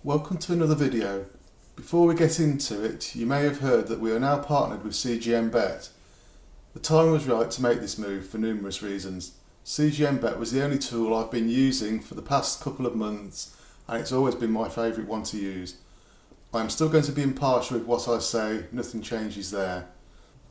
Welcome to another video. Before we get into it, you may have heard that we are now partnered with CGMBet. The time was right to make this move for numerous reasons. CGMBet was the only tool I've been using for the past couple of months, and it's always been my favourite one to use. I am still going to be impartial with what I say, nothing changes there.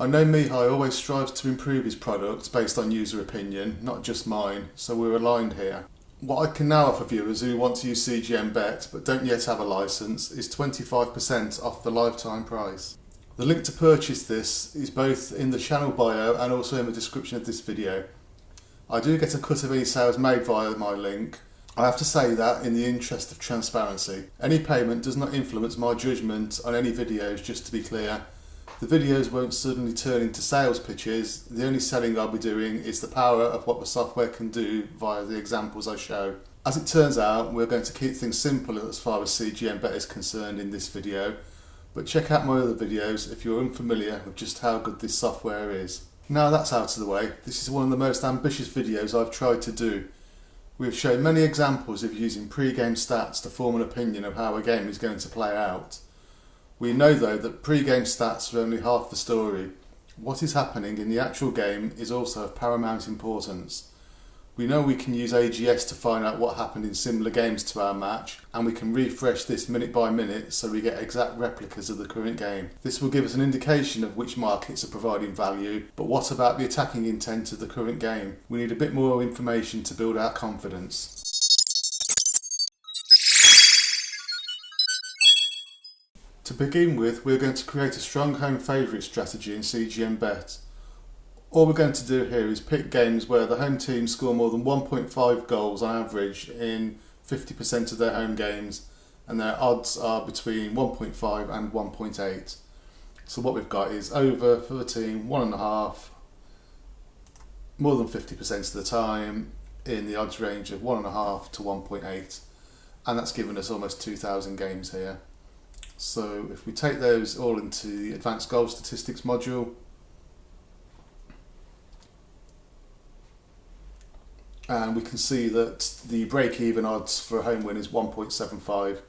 I know Mihai always strives to improve his products based on user opinion, not just mine, so we're aligned here. What I can now offer viewers who want to use CGMBet but don't yet have a licence is 25% off the lifetime price. The link to purchase this is both in the channel bio and also in the description of this video. I do get a cut of any sales made via my link. I have to say that in the interest of transparency. Any payment does not influence my judgment on any videos, just to be clear. The videos won't suddenly turn into sales pitches. The only selling I'll be doing is the power of what the software can do via the examples I show. As it turns out, we're going to keep things simple as far as CGMBet is concerned in this video, but check out my other videos if you're unfamiliar with just how good this software is. Now that's out of the way, this is one of the most ambitious videos I've tried to do. We've shown many examples of using pre-game stats to form an opinion of how a game is going to play out. We know though that pre-game stats are only half the story. What is happening in the actual game is also of paramount importance. We know we can use AGS to find out what happened in similar games to our match, and we can refresh this minute by minute so we get exact replicas of the current game. This will give us an indication of which markets are providing value, but what about the attacking intent of the current game? We need a bit more information to build our confidence. To begin with, we're going to create a strong home favourite strategy in CGMBet. All we're going to do here is pick games where the home team score more than 1.5 goals on average in 50% of their home games, and their odds are between 1.5 and 1.8. So what we've got is over for the team 1.5, more than 50% of the time in the odds range of 1.5 to 1.8, and that's given us almost 2,000 games here. So if we take those all into the advanced goal statistics module, and we can see that the break-even odds for a home win is 1.75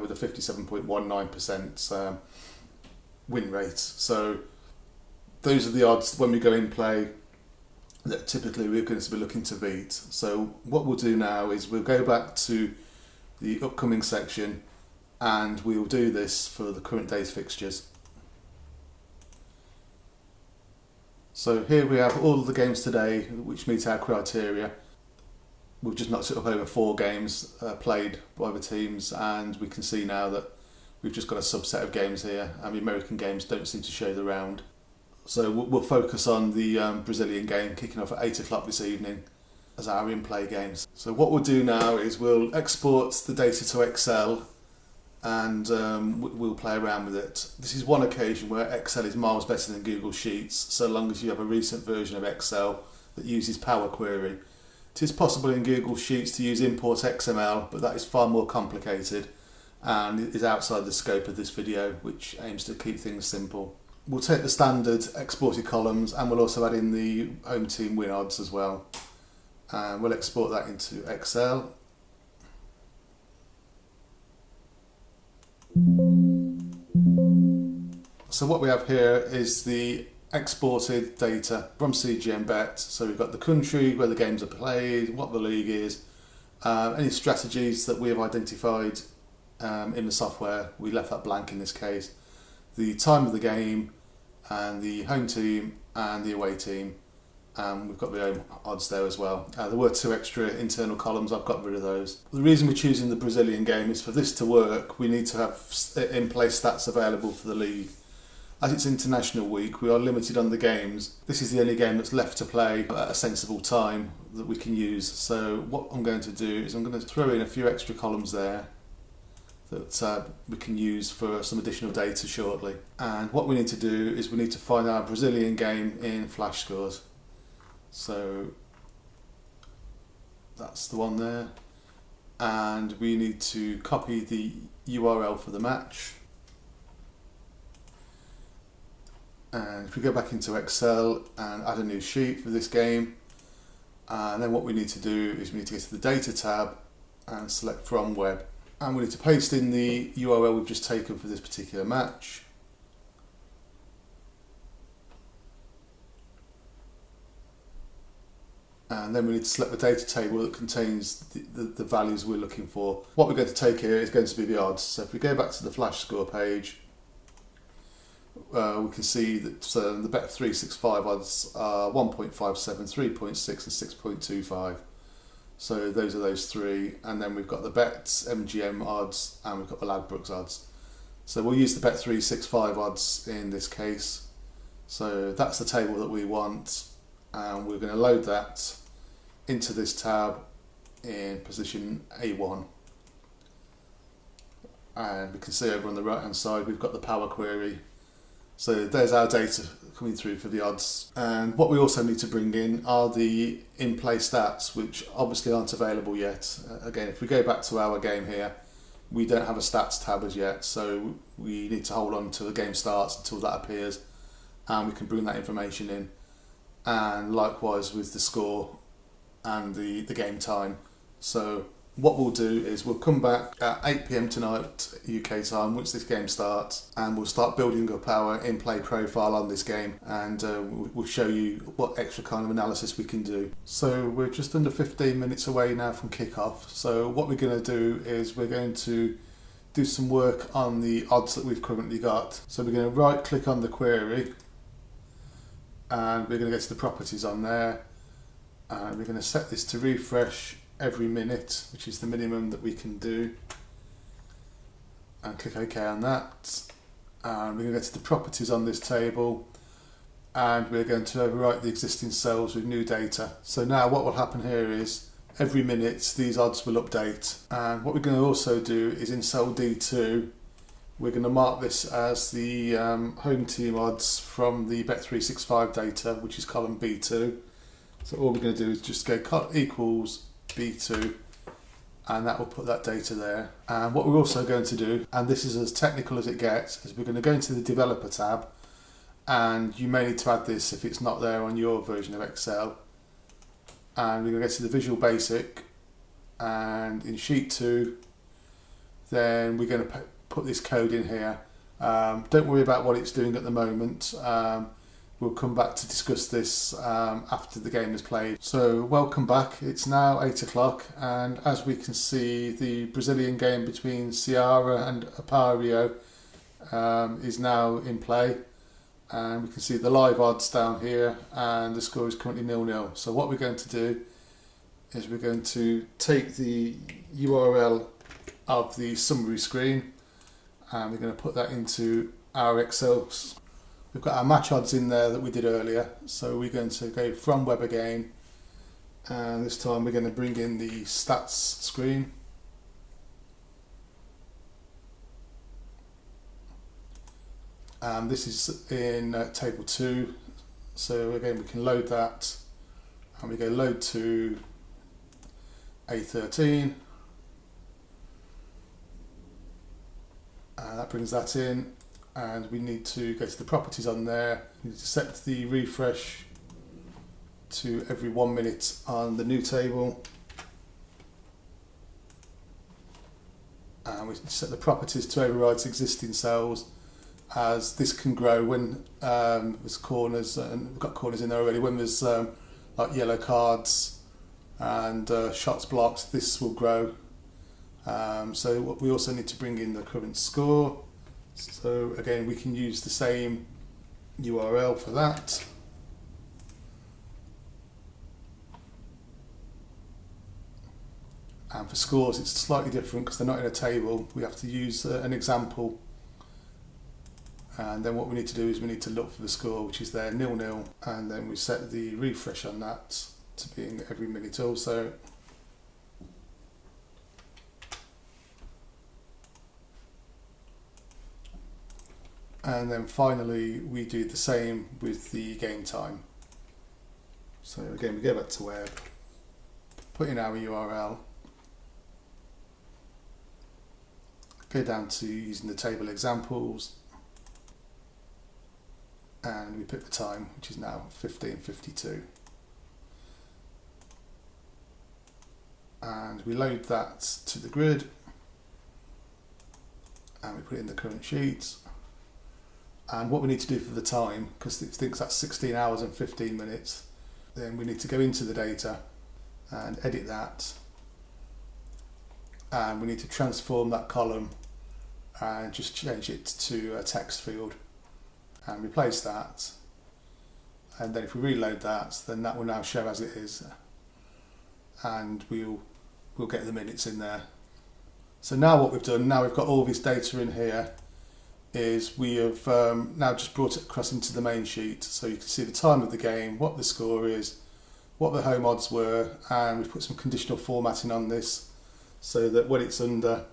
with a 57.19% win rate. So those are the odds when we go in play that typically we're going to be looking to beat. So what we'll do now is we'll go back to the upcoming section, and we'll do this for the current day's fixtures. So here we have all of the games today which meet our criteria. We've just knocked it up over 4 games played by the teams, and we can see now that we've just got a subset of games here, and the American games don't seem to show the round. So we'll focus on the Brazilian game kicking off at 8 o'clock this evening as our in-play games. So what we'll do now is we'll export the data to Excel, and we'll play around with it. This is one occasion where Excel is miles better than Google Sheets, so long as you have a recent version of Excel that uses Power Query. It is possible in Google Sheets to use import XML, but that is far more complicated and is outside the scope of this video, which aims to keep things simple. We'll take the standard exported columns, and we'll also add in the home team win odds as well. And we'll export that into Excel. So what we have here is the exported data from CGMBet. So we've got the country where the games are played, what the league is, any strategies that we have identified in the software. We left that blank in this case. The time of the game, and the home team and the away team. We've got the home odds there as well. There were 2 extra internal columns, I've got rid of those. The reason we're choosing the Brazilian game is for this to work, we need to have in-play stats available for the league. As it's international week, we are limited on the games. This is the only game that's left to play at a sensible time that we can use. So what I'm going to do is I'm going to throw in a few extra columns there that we can use for some additional data shortly. And what we need to do is we need to find our Brazilian game in Flash Scores. So that's the one there, and we need to copy the URL for the match, and if we go back into Excel and add a new sheet for this game, and then what we need to do is we need to get to the data tab and select from web. And we need to paste in the URL we've just taken for this particular match. And then we need to select the data table that contains the values we're looking for. What we're going to take here is going to be the odds. So if we go back to the flash score page, we can see that the Bet365 odds are 1.57, 3.6 and 6.25. So those are those three, and then we've got the Bets MGM odds and we've got the Ladbrokes odds. So we'll use the Bet365 odds in this case. So that's the table that we want, and we're going to load that into this tab in position A1. And we can see over on the right hand side we've got the Power Query. So there's our data coming through for the odds. And what we also need to bring in are the in-play stats, which obviously aren't available yet. Again, if we go back to our game here, we don't have a stats tab as yet, so we need to hold on until the game starts, until that appears, and we can bring that information in. And likewise with the score and the game time. So what we'll do is we'll come back at 8 PM tonight UK time once this game starts, and we'll start building up our in-play profile on this game, and we'll show you what extra kind of analysis we can do. So we're just under 15 minutes away now from kickoff. So what we're going to do is we're going to do some work on the odds that we've currently got. So we're going to right click on the query, and we're going to go to the properties on there, and we're going to set this to refresh every minute, which is the minimum that we can do, and click OK on that. And we're going to go to the properties on this table, and we're going to overwrite the existing cells with new data. So now what will happen here is every minute these odds will update, and what we're going to also do is in cell D2 we're going to mark this as the home team odds from the Bet365 data, which is column B2. So all we're going to do is just go equals B2, and that will put that data there. And what we're also going to do, and this is as technical as it gets, is we're going to go into the developer tab, and you may need to add this if it's not there on your version of Excel. And we're going to go to the Visual Basic, and in sheet 2 then we're going to put this code in here. Don't worry about what it's doing at the moment. We'll come back to discuss this after the game is played. So welcome back. It's now 8 o'clock, and as we can see, the Brazilian game between Ceará and Apario is now in play, and we can see the live odds down here, and the score is currently 0-0. So what we're going to do is we're going to take the URL of the summary screen, and we're going to put that into our Excel. We've got our match odds in there that we did earlier, so we're going to go from web again, and this time we're going to bring in the stats screen. And this is in table 2, so again we can load that, and we go load to A13, and that brings that in. And we need to go to the properties on there. We need to set the refresh to every 1 minute on the new table, and we set the properties to override existing cells, as this can grow when there's corners, and we've got corners in there already. When there's like yellow cards and shots blocked, this will grow. So we also need to bring in the current score. So again, we can use the same URL for that. And for scores, it's slightly different because they're not in a table. We have to use an example. And then what we need to do is we need to look for the score, which is there, 0-0. And then we set the refresh on that to being every minute also. And then finally we do the same with the game time. So again, we go back to web, put in our URL, go down to using the table examples, and we pick the time, which is now 15:52. And we load that to the grid. and we put it in the current sheet. And what we need to do for the time, because it thinks that's 16 hours and 15 minutes, then we need to go into the data and edit that, and we need to transform that column and just change it to a text field and replace that. And then if we reload that, then that will now show as it is, and we'll get the minutes in there. So now what we've done, now we've got all this data in here, is we have now just brought it across into the main sheet, so you can see the time of the game, what the score is, what the home odds were, and we've put some conditional formatting on this so that when it's under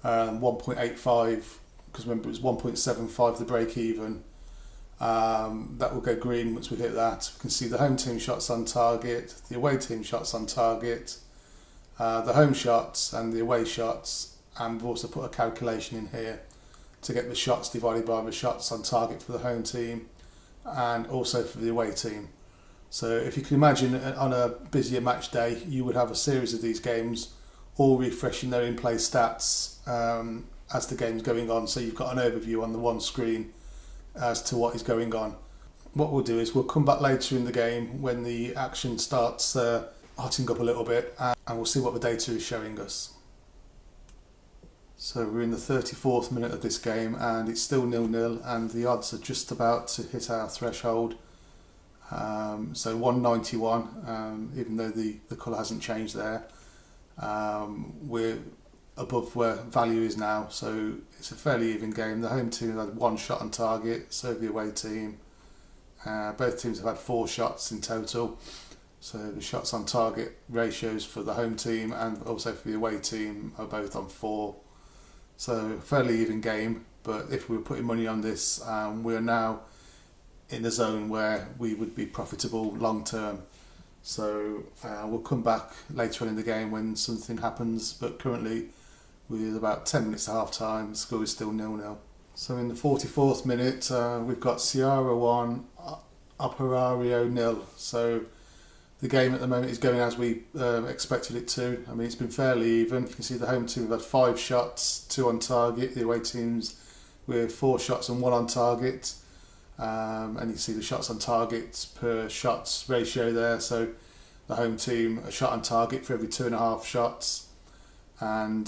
1.85, because remember it was 1.75 the break even, that will go green once we hit that. We can see the home team shots on target, the away team shots on target, the home shots and the away shots, and we've also put a calculation in here to get the shots divided by the shots on target for the home team and also for the away team. So if you can imagine on a busier match day, you would have a series of these games all refreshing their in-play stats as the game's going on, so you've got an overview on the one screen as to what is going on. What we'll do is we'll come back later in the game when the action starts hotting up a little bit, and we'll see what the data is showing us. So we're in the 34th minute of this game and it's still 0-0, and the odds are just about to hit our threshold. So 191, even though the colour hasn't changed there. We're above where value is now, so it's a fairly even game. The home team had one shot on target, so the away team. Both teams have had 4 shots in total, so the shots on target ratios for the home team and also for the away team are both on 4. So fairly even game, but if we were putting money on this, we're now in the zone where we would be profitable long term. So we'll come back later on in the game when something happens, but currently with about 10 minutes to half time, the score is still 0-0. So in the 44th minute, we've got Sierra 1, Operario 0. So the game at the moment is going as we expected it to. I mean, it's been fairly even. You can see the home team have had 5 shots, 2 on target. The away teams with 4 shots and 1 on target. And you see the shots on target per shots ratio there. So the home team a shot on target for every 2.5 shots. And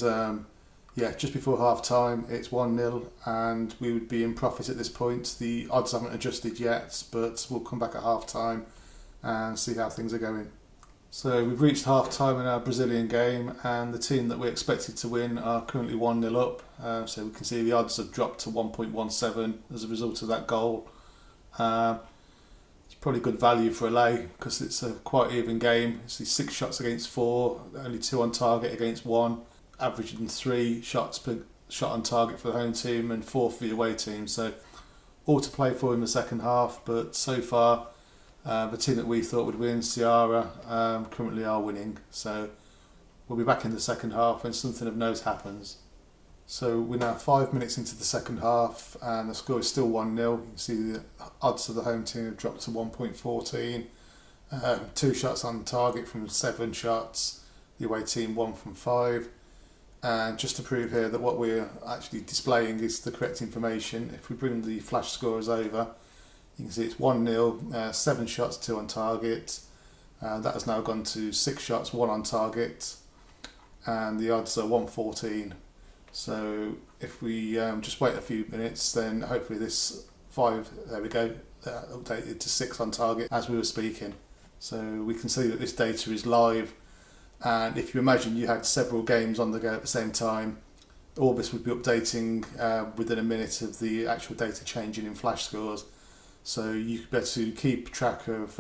yeah, just before half time, it's 1-0, and we would be in profit at this point. The odds haven't adjusted yet, but we'll come back at half time and see how things are going. So we've reached half time in our Brazilian game, and the team that we expected to win are currently 1-0 up. So we can see the odds have dropped to 1.17 as a result of that goal. It's probably good value for a lay because it's a quite even game. It's 6 shots against 4, only 2 on target against 1, averaging 3 shots per shot on target for the home team and 4 for the away team. So all to play for in the second half, but so far the team that we thought would win, Sierra, currently are winning. So we'll be back in the second half when something of note happens. So we're now 5 minutes into the second half and the score is still 1-0. You can see the odds of the home team have dropped to 1.14. 2 shots on target from 7 shots. The away team 1 from 5. And just to prove here that what we're actually displaying is the correct information, if we bring the flash scores over, you can see it's 1-0, 7 shots, 2 on target. That has now gone to 6 shots, 1 on target, and the odds are 114. So if we just wait a few minutes, then hopefully this 5, there we go, updated to 6 on target as we were speaking. So we can see that this data is live, and if you imagine you had several games on the go at the same time, all this would be updating within a minute of the actual data changing in flash scores. So you could be able to keep track of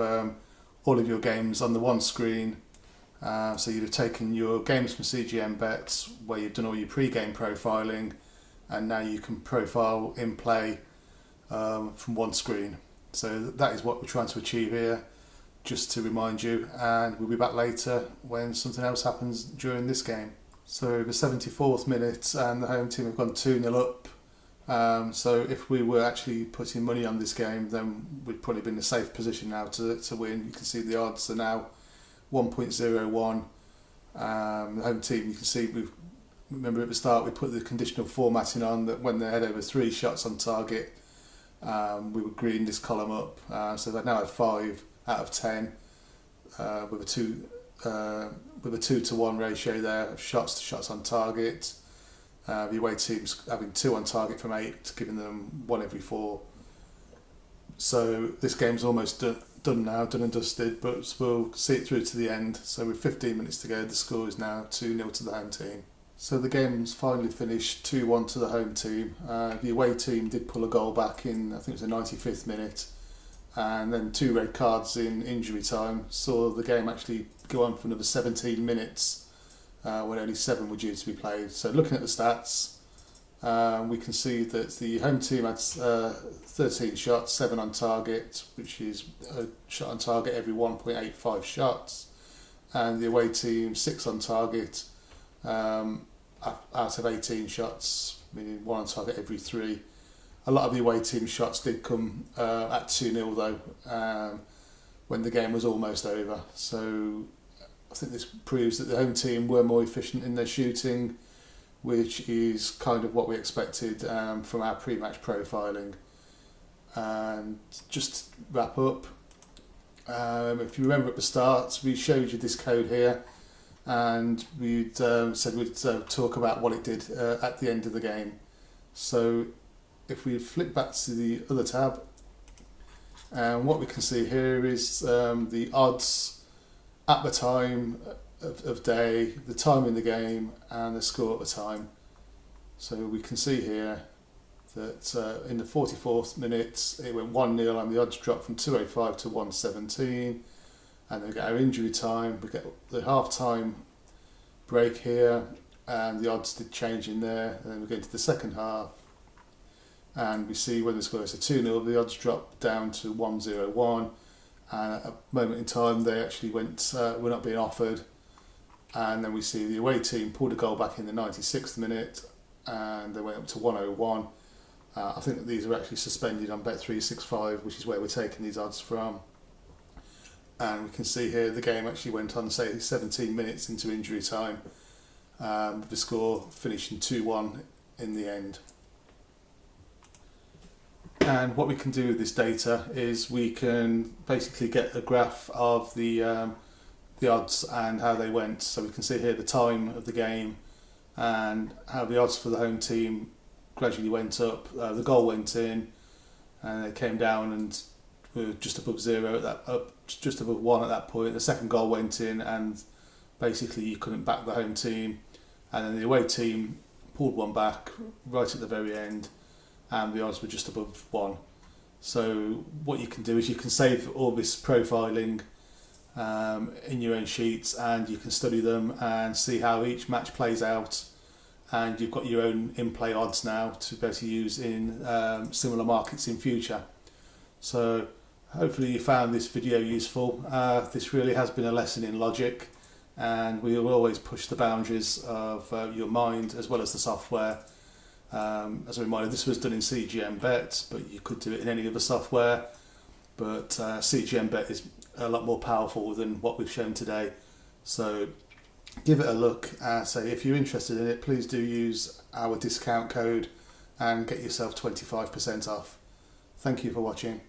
all of your games on the one screen. So you'd have taken your games from CGMBet where you've done all your pre-game profiling, and now you can profile in play from one screen. So that is what we're trying to achieve here, just to remind you, and we'll be back later when something else happens during this game. So the 74th minute and the home team have gone 2-0 up. So if we were actually putting money on this game, then we'd probably be in a safe position now to win. You can see the odds are now 1.01. The home team, you can see we've remember at the start we put the conditional formatting on that when they had over 3 shots on target, we would green this column up. So they now have 5 out of 10 with a 2-to-1 ratio there of shots to shots on target. The away teams having 2 on target from 8, giving them 1 every 4. So this game's almost done now, done and dusted, but we'll see it through to the end. So with 15 minutes to go, the score is now 2-0 to the home team. So the game's finally finished 2-1 to the home team. The away team did pull a goal back in, I think it was the 95th minute, and then 2 red cards in injury time saw the game actually go on for another 17 minutes when only 7 were due to be played. So looking at the stats, we can see that the home team had 13 shots, 7 on target, which is a shot on target every 1.85 shots, and the away team 6 on target out of 18 shots, meaning 1 on target every 3. A lot of the away team shots did come at 2-0 though, when the game was almost over. So I think this proves that the home team were more efficient in their shooting, which is kind of what we expected from our pre-match profiling. And just to wrap up, if you remember at the start, we showed you this code here, and we'd said we'd talk about what it did at the end of the game. So if we flip back to the other tab, what we can see here is the odds at the time of day, the time in the game, and the score at the time. So we can see here that in the 44th minute it went 1-0 and the odds dropped from 205 to 117, and then we get our injury time, we get the half-time break here, and the odds did change in there, and then we get into the second half, and we see when the score is 2-0, the odds drop down to 101, and at a moment in time they actually were not being offered, and then we see the away team pulled a goal back in the 96th minute, and they went up to 101. I think that these are actually suspended on Bet365, which is where we're taking these odds from. And we can see here the game actually went on, say, 17 minutes into injury time, with the score finishing 2-1 in the end. And what we can do with this data is we can basically get a graph of the odds and how they went. So we can see here the time of the game and how the odds for the home team gradually went up. The goal went in, and it came down and were just above 0 at that, just above 1 at that point. The second goal went in, and basically you couldn't back the home team, and then the away team pulled one back right at the very end, and the odds were just above 1. So what you can do is you can save all this profiling in your own sheets, and you can study them and see how each match plays out, and you've got your own in-play odds now to be able to use in similar markets in future. So hopefully you found this video useful. This really has been a lesson in logic, and we will always push the boundaries of your mind as well as the software. As a reminder, this was done in CGMBet, but you could do it in any other software. But CGMBet is a lot more powerful than what we've shown today. So give it a look. So if you're interested in it, please do use our discount code and get yourself 25% off. Thank you for watching.